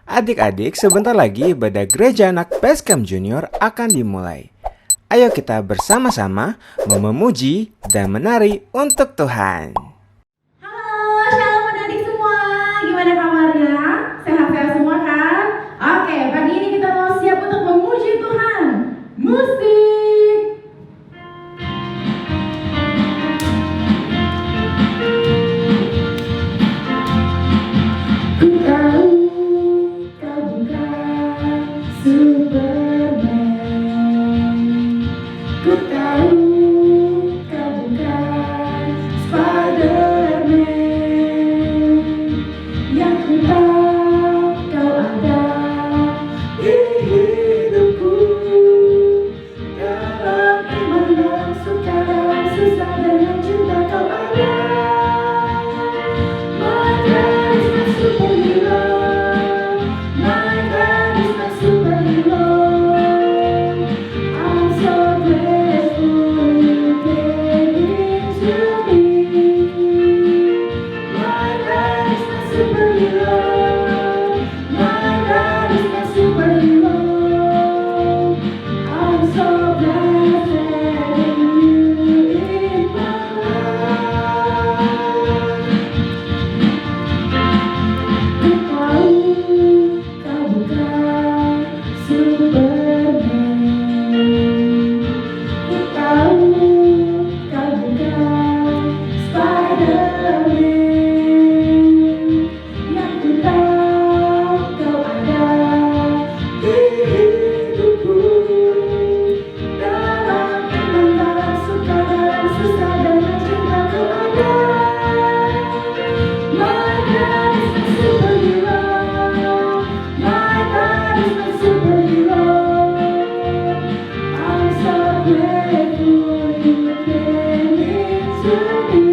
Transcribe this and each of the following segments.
Adik-adik, sebentar lagi ibadah gereja anak Basecamp Junior akan dimulai. Ayo kita bersama-sama memuji dan menari untuk Tuhan. Halo, shalom adik-adik semua. Gimana kabarnya? Sehat-sehat semua kan? Oke, pagi ini kita mau siap untuk memuji Tuhan. Musik! Ku tahu kau bukan Superman. Ku tahu kau bukan Spiderman. Yang ku tahu kau ada di hidupku. Dalam iman dan suka, dalam susah dan cinta kau ada. My God is my superhero. My God is my superhero. I'm so grateful you gave it to me. My God is my superhero. My God is my superhero. I'm so glad having you in my life. Ku tahu kau bukan Superman. Ku tahu kau bukan Spiderman. Yang ku tahu kau ada di hidupku. Dalam iman, dalam suka, dalam susah, dalam cinta kau ada. My God is my superhero. My God is my superhero. I'm so grateful you gave it to me.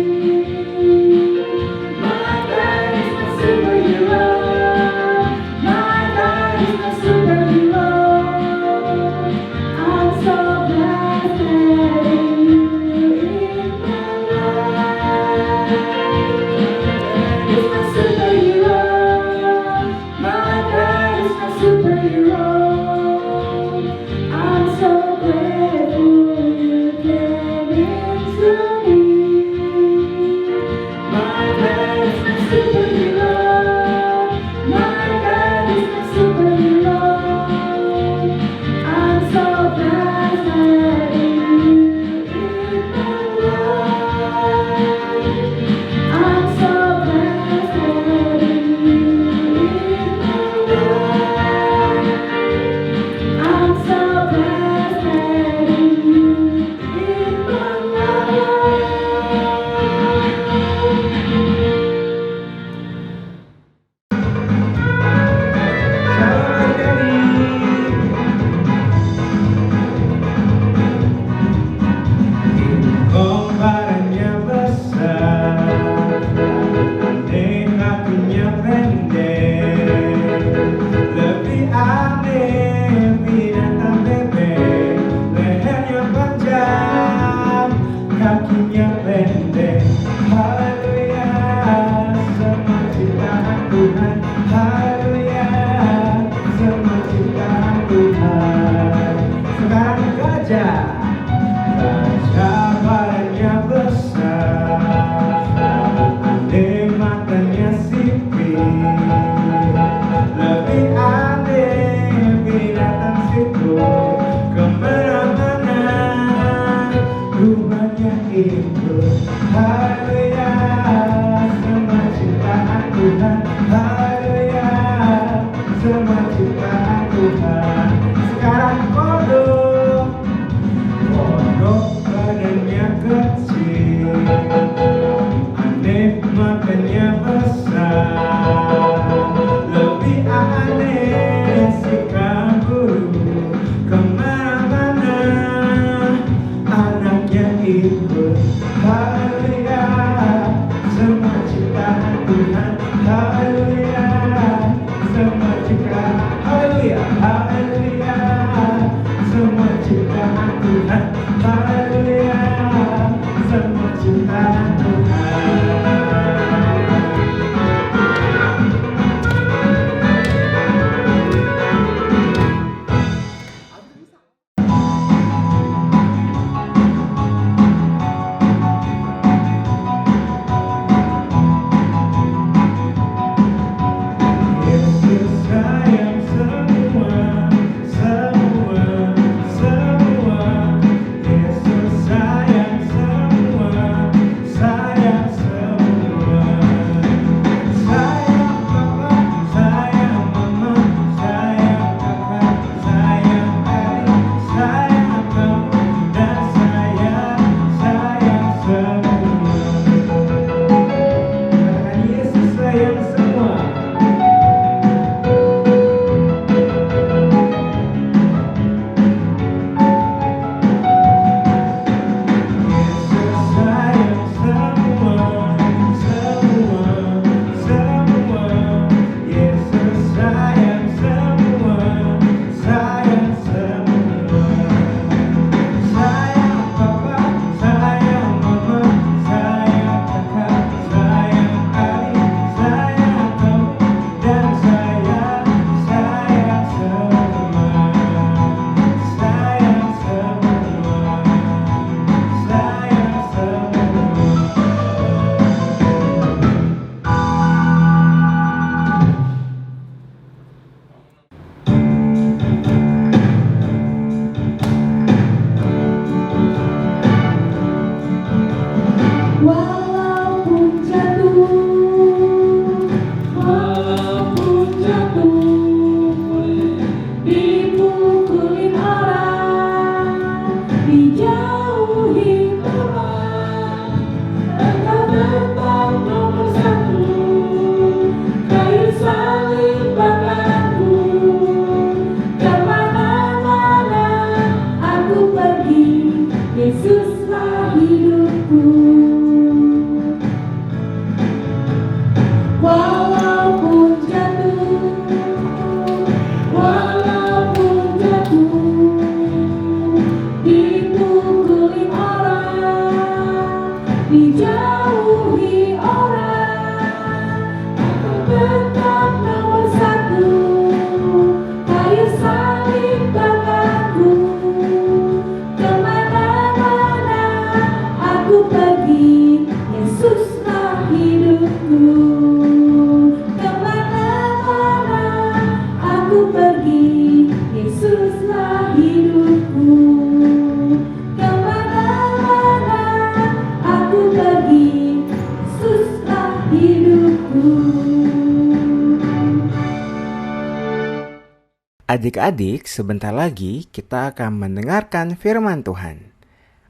My God is my superhero. My God is my superhero. I'm so glad having you in my life. Is my superhero. My God is my superhero. I'm so grateful you gave it to me. My God is my superhero. My God is my superhero. I'm so glad having you in my life. I'm so glad having you in my life. I'm so glad having you in my life. Komparannya besar, andai kakinya pendek, lebih aneh binatang bebek, lehernya panjang, kakinya pendek. Haleluya, semua ciptaan Tuhan. Haleluya, semua ciptaan Tuhan. Sekarang gajah. Gajah badannya besar, andai matanya sipit, lebih aneh binatang situ. Kemana-mana rumahnya ikut. Haleluya, semua ciptaan Tuhan. Haleluya, semua ciptaan Tuhan. Sekarang kodok. Kodok badannya kecil, aneh matanya besar, lebih aneh si kanguru. Kemana-mana anaknya ikut. Haleluya, semua ciptaan Tuhan. Haleluya, semua ciptaan. Haleluya, haleluya, semua ciptaan Tuhan. Haleluya, semua ciptaan Tuhan. Adik-adik, sebentar lagi kita akan mendengarkan firman Tuhan.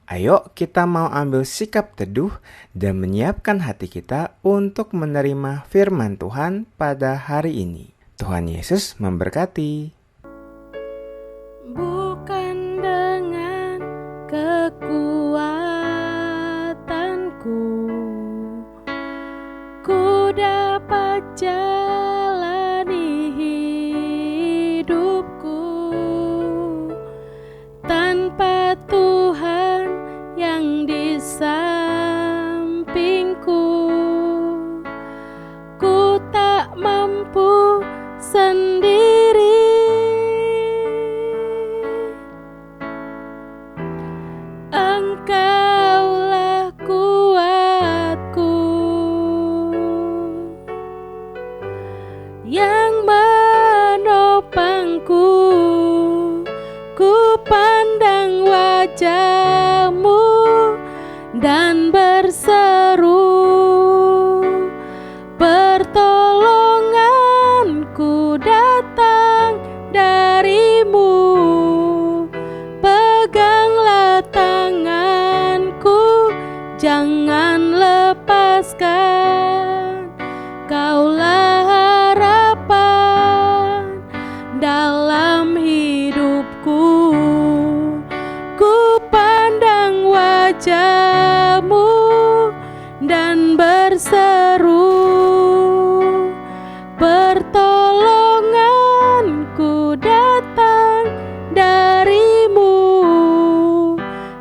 Ayo kita mau ambil sikap teduh dan menyiapkan hati kita untuk menerima firman Tuhan pada hari ini. Tuhan Yesus memberkati. Bukan dengan kekuatanku ku dapat jalani hidupku, tanpa Tuhan yang di sampingku ku tak mampu sendiri. Engkaulah kuatku yang menopangku. Ku pandang wajah-Mu dan berseru, pertolonganku datang dari-Mu. Peganglah tanganku, jangan lepaskan. Kaulah harapan dalam hidupku. Ku pandang wajah-Mu dan berseru, pertolonganku datang dari-Mu.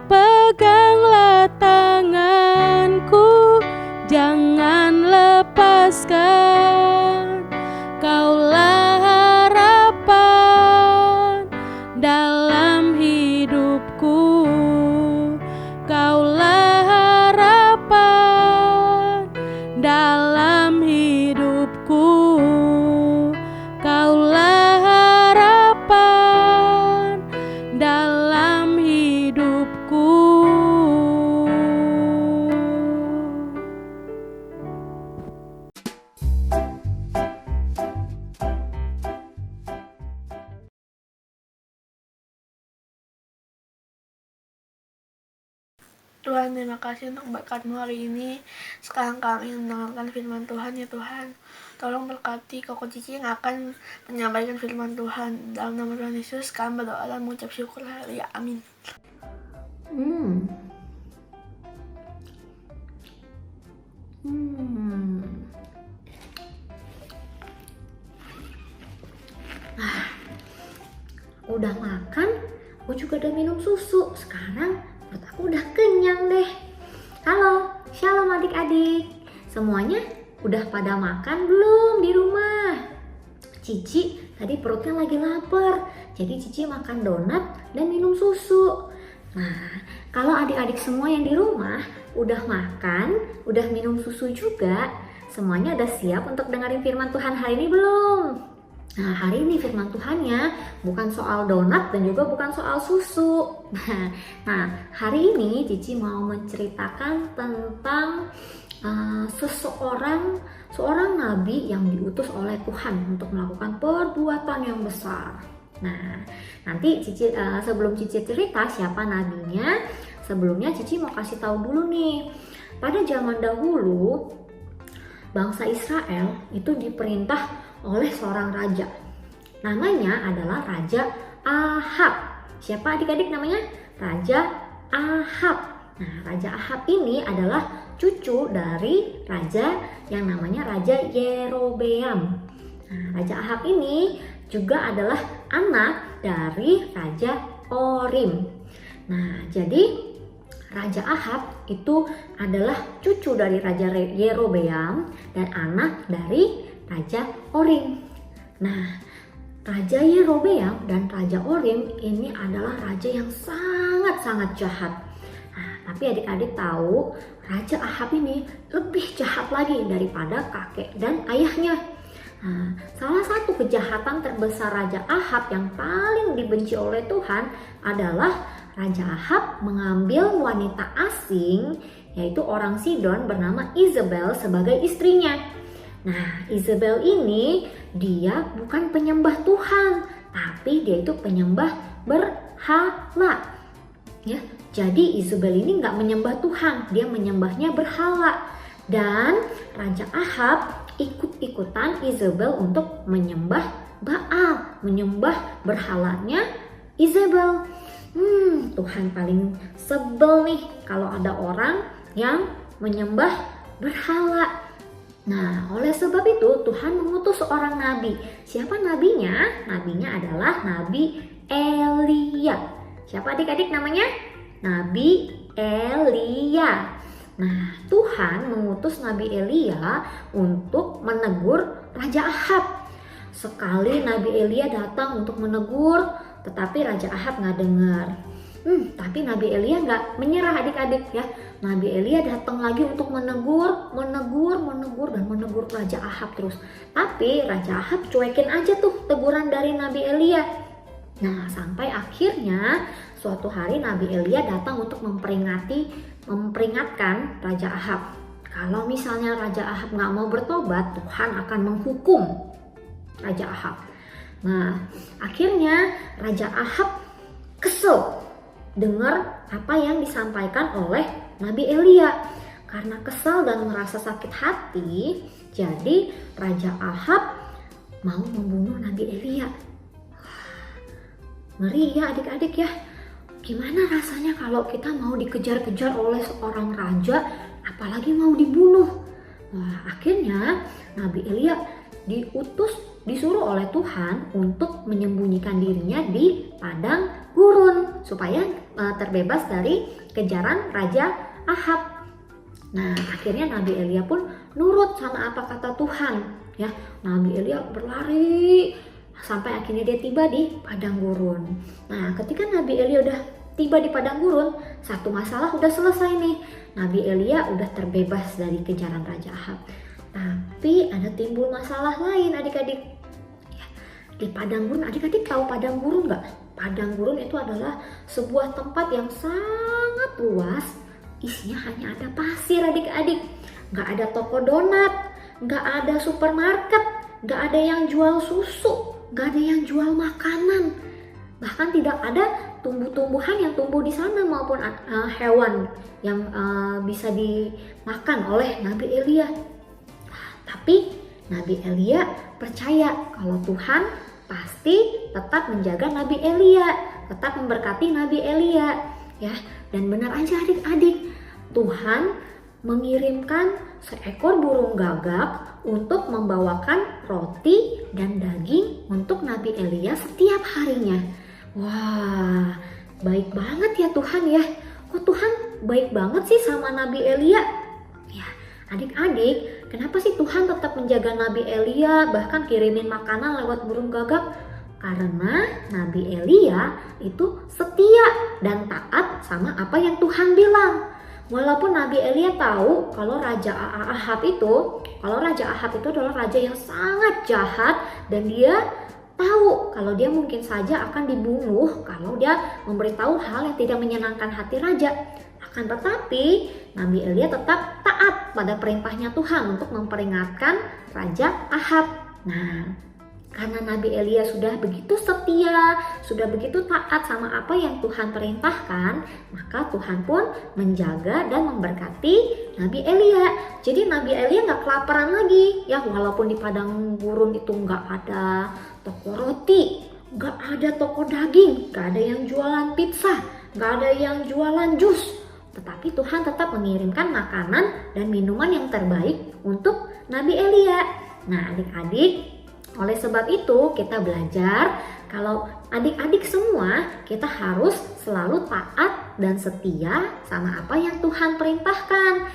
Peganglah tanganku, jangan lepaskan. Kaulah harapan dalam hidupku. Kaulah harapan dalam hidupku. Kaulah harapan dalam hidupku. Tuhan, terima kasih untuk berkat-Mu hari ini. Sekarang kami mendengarkan firman Tuhan, ya Tuhan. Tolong berkati Koko Cici yang akan menyampaikan firman Tuhan. Dalam nama Tuhan Yesus, kami berdoa dan mengucap syukur. Ya, amin. Udah makan, aku juga udah minum susu. Sekarang perut aku udah kenyang deh. Halo, shalom adik-adik. Semuanya udah pada makan belum di rumah? Cici tadi perutnya lagi lapar, jadi Cici makan donat dan minum susu. Nah, kalau adik-adik semua yang di rumah udah makan, udah minum susu juga, semuanya udah siap untuk dengerin firman Tuhan hari ini belum? Nah, hari ini firman Tuhannya bukan soal donat dan juga bukan soal susu. Nah, hari ini Cici mau menceritakan tentang seorang nabi yang diutus oleh Tuhan untuk melakukan perbuatan yang besar. Nah, nanti Cici sebelum Cici cerita siapa nabinya, sebelumnya Cici mau kasih tahu dulu nih. Pada zaman dahulu, bangsa Israel itu diperintah oleh seorang raja. Namanya adalah Raja Ahab. Siapa adik-adik namanya? Raja Ahab. Nah, Raja Ahab ini adalah cucu dari raja yang namanya Raja Yerobeam. Nah, Raja Ahab ini juga adalah anak dari Raja Orim. Nah, jadi Raja Ahab itu adalah cucu dari Raja Yerobeam dan anak dari Raja Orim. Nah, Raja Yerobeam dan Raja Orim ini adalah raja yang sangat-sangat jahat. Nah, tapi adik-adik tahu Raja Ahab ini lebih jahat lagi daripada kakek dan ayahnya. Nah, salah satu kejahatan terbesar Raja Ahab yang paling dibenci oleh Tuhan adalah Raja Ahab mengambil wanita asing, yaitu orang Sidon bernama Isabel sebagai istrinya. Nah, Isabel ini dia bukan penyembah Tuhan, tapi dia itu penyembah berhala. Ya, jadi Isabel ini nggak menyembah Tuhan, dia menyembahnya berhala. Dan Raja Ahab ikut-ikutan Isabel untuk menyembah Baal, menyembah berhalanya Isabel. Tuhan paling sebel nih kalau ada orang yang menyembah berhala. Nah, oleh sebab itu Tuhan mengutus seorang nabi. Siapa nabinya? Nabinya adalah Nabi Elia. Siapa adik-adik namanya? Nabi Elia. Nah, Tuhan mengutus Nabi Elia untuk menegur Raja Ahab. Sekali Nabi Elia datang untuk menegur, tetapi Raja Ahab nggak dengar. Tapi Nabi Elia nggak menyerah adik-adik ya. Nabi Elia datang lagi untuk menegur dan menegur Raja Ahab terus. Tapi Raja Ahab cuekin aja tuh teguran dari Nabi Elia. Nah, sampai akhirnya suatu hari Nabi Elia datang untuk memperingatkan Raja Ahab. Kalau misalnya Raja Ahab nggak mau bertobat, Tuhan akan menghukum Raja Ahab. Nah, akhirnya Raja Ahab kesel dengar apa yang disampaikan oleh Nabi Elia. Karena kesal dan merasa sakit hati, jadi Raja Ahab mau membunuh Nabi Elia. Ngeri ya adik-adik ya. Gimana rasanya kalau kita mau dikejar-kejar oleh seorang raja, apalagi mau dibunuh? Nah, akhirnya Nabi Elia disuruh oleh Tuhan untuk menyembunyikan dirinya di padang gurun supaya terbebas dari kejaran Raja Ahab. Nah, akhirnya Nabi Elia pun nurut sama apa kata Tuhan. Ya, Nabi Elia berlari sampai akhirnya dia tiba di padang gurun. Nah, ketika Nabi Elia udah tiba di padang gurun, satu masalah udah selesai nih. Nabi Elia udah terbebas dari kejaran Raja Ahab. Tapi ada timbul masalah lain adik-adik. Ya, di padang gurun, adik-adik tahu padang gurun nggak? Padang gurun itu adalah sebuah tempat yang sangat luas. Isinya hanya ada pasir adik-adik. Nggak ada toko donat, nggak ada supermarket, nggak ada yang jual susu, nggak ada yang jual makanan. Bahkan tidak ada tumbuh-tumbuhan yang tumbuh di sana maupun hewan yang bisa dimakan oleh Nabi Elia. Tapi Nabi Elia percaya kalau Tuhan pasti tetap menjaga Nabi Elia, tetap memberkati Nabi Elia, ya. Dan benar aja adik-adik, Tuhan mengirimkan seekor burung gagak untuk membawakan roti dan daging untuk Nabi Elia setiap harinya. Wah, baik banget ya Tuhan ya. Kok Tuhan baik banget sih sama Nabi Elia? Ya, adik-adik, kenapa sih Tuhan tetap menjaga Nabi Elia, bahkan kirimin makanan lewat burung gagak? Karena Nabi Elia itu setia dan taat sama apa yang Tuhan bilang. Walaupun Nabi Elia tahu kalau Raja Ahab itu adalah raja yang sangat jahat, dan dia tahu kalau dia mungkin saja akan dibunuh kalau dia memberitahu hal yang tidak menyenangkan hati raja. Akan tetapi Nabi Elia tetap taat pada perintahnya Tuhan untuk memperingatkan Raja Ahab. Nah, karena Nabi Elia sudah begitu setia, sudah begitu taat sama apa yang Tuhan perintahkan, maka Tuhan pun menjaga dan memberkati Nabi Elia. Jadi Nabi Elia nggak kelaparan lagi, ya, walaupun di padang gurun itu nggak ada toko roti, nggak ada toko daging, nggak ada yang jualan pizza, nggak ada yang jualan jus. Tetapi Tuhan tetap mengirimkan makanan dan minuman yang terbaik untuk Nabi Elia. Nah, adik-adik, oleh sebab itu kita belajar kalau adik-adik semua kita harus selalu taat dan setia sama apa yang Tuhan perintahkan,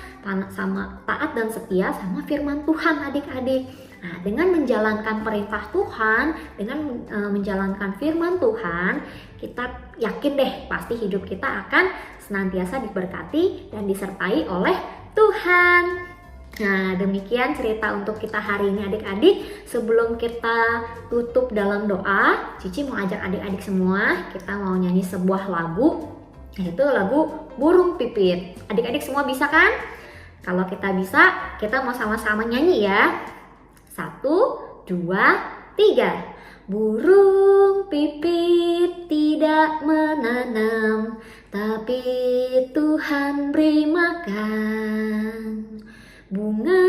sama taat dan setia sama firman Tuhan adik-adik. Nah, dengan menjalankan perintah Tuhan, dengan menjalankan firman Tuhan, kita yakin deh pasti hidup kita akan senantiasa diberkati dan disertai oleh Tuhan. Nah, demikian cerita untuk kita hari ini adik-adik. Sebelum kita tutup dalam doa, Cici mau ajak adik-adik semua, kita mau nyanyi sebuah lagu, yaitu lagu Burung Pipit. Adik-adik semua bisa kan? Kalau kita bisa, kita mau sama-sama nyanyi ya. 1, 2, 3. Burung pipit tidak menanam, tapi Tuhan beri makan. Bunga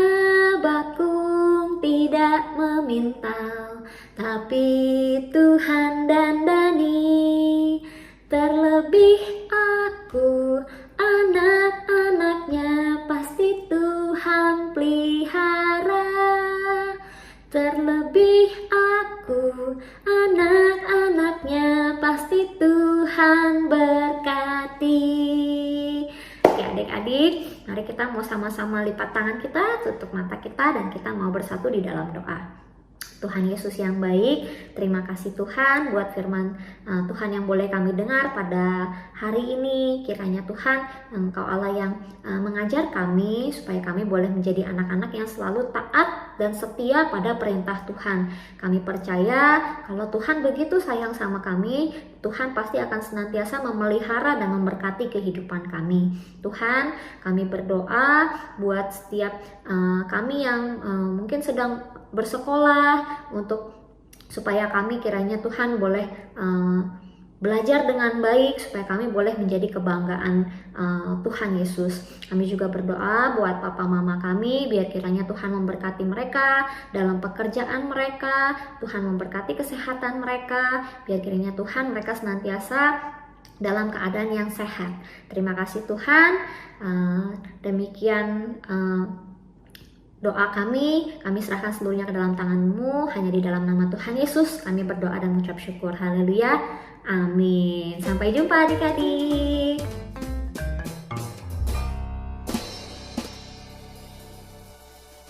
bakung tidak memintal, tapi Tuhan dandani. Terlebih aku, anak-anaknya pasti Tuhan pelihara. Terlebih aku, anak-anaknya pasti Tuhan berkati. Oke adik-adik, mari kita mau sama-sama lipat tangan kita, tutup mata kita, dan kita mau bersatu di dalam doa. Tuhan Yesus yang baik, terima kasih Tuhan buat firman Tuhan yang boleh kami dengar pada hari ini. Kiranya Tuhan, Engkau Allah yang mengajar kami supaya kami boleh menjadi anak-anak yang selalu taat dan setia pada perintah Tuhan. Kami percaya kalau Tuhan begitu sayang sama kami, Tuhan pasti akan senantiasa memelihara dan memberkati kehidupan kami. Tuhan, kami berdoa buat setiap kami yang mungkin sedang bersekolah, untuk supaya kami kiranya Tuhan boleh belajar dengan baik, supaya kami boleh menjadi kebanggaan Tuhan Yesus. Kami juga berdoa buat papa mama kami, biar kiranya Tuhan memberkati mereka dalam pekerjaan mereka, Tuhan memberkati kesehatan mereka, biar kiranya Tuhan mereka senantiasa dalam keadaan yang sehat. Terima kasih Tuhan. Demikian doa kami serahkan seluruhnya ke dalam tangan-Mu. Hanya di dalam nama Tuhan Yesus kami berdoa dan mengucap syukur. Haleluya. Amin. Sampai jumpa adik-adik.